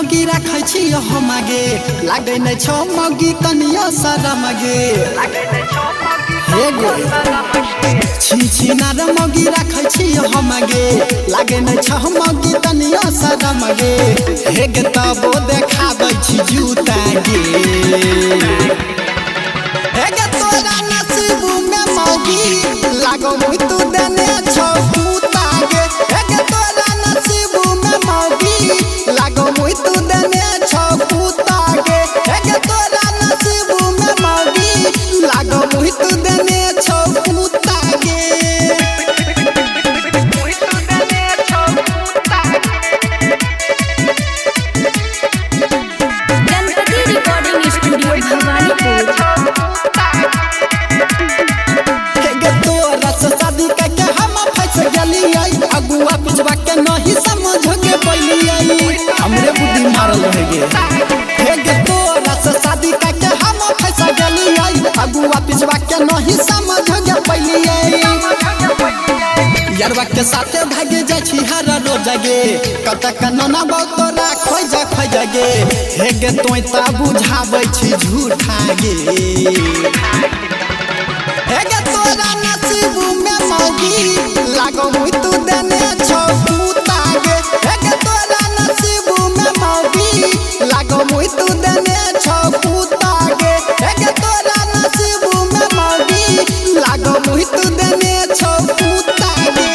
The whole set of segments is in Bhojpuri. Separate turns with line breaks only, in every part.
मगी रखै छी हम आगे लागे नै छौ मगी तनिया शरम गे हे गे छी नार मगी रखै छी हम आगे लागे नै छौ मगी तनिया शरम गे हे गे तबो देखाबै छी जूता गे हे गे तोरा नसीब में मगी लागो मुई तू देने छौ पूता गे हे गे तोरा नसीब में मगी लागो मुई तू देने छौ पूता गे हे गे तोरा नसीब में मगी लागो मुई तू देने छौ पूता गे
गणपति रिकॉर्डिंग स्टूडियो भवानीपुर।
शादी करके हम फंस गलियै अगुआ पिछवा के नहीं समझ के पइलियै हमरे बुद्धि मारल रह गे हे गे तोरा से शादी करके हम फंस गलियै अगुआ पिछवा के नहीं समझ के पइलियै यारवा के साथे भागे जाइ छी हर रोज गे कतक नना बहुत तोरा खोज गे हे गे तोय ता बुझाबै छी झूठा गे हे गे तोरा नसीब में मौगी लागो मुई तू देने छौ पूता गे हे गे तोरा नसीब में मौगी लागो मुई तू देने छौ पूता गे हे गे तोरा नसीब में मौगी लागो मुई तू देने छौ पूता गे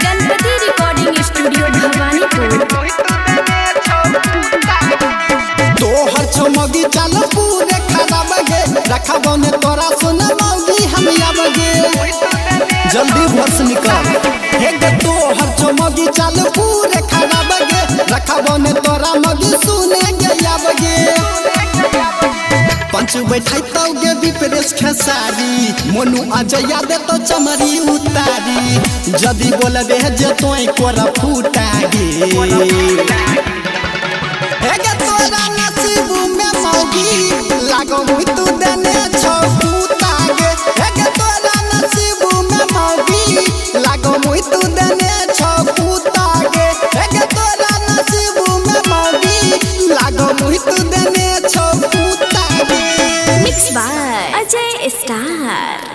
गणपति रिकॉर्डिंग स्टूडियो भवानीपुर।
तोहर छौ मौगी चल पूरे खराब गे रखबो ने तोरा सुन मौगी हम आब गे जल्दी बस निकल हे गे तोहर छौ मौगी चल पूरे खराब गे रखबो ने तोरा मौगी सुने गे आब गे पंच बैठैतौ गे विप्रेश खेसारी मोनू अजया दे तो चमरी उतारी जदी बोलबे जे तोय कोरा फूटा गे हे गे तोरा नसीब में मौगी लागो मुई तू देने छौ पूता गे हे गे तोरा नसीब में मौगी लागो मुई तू देने छौ पूता गे हे गे तोरा नसीब में मौगी लागो मुई तू देने छौ पूता गे
मिक्स बाय अजय स्टार।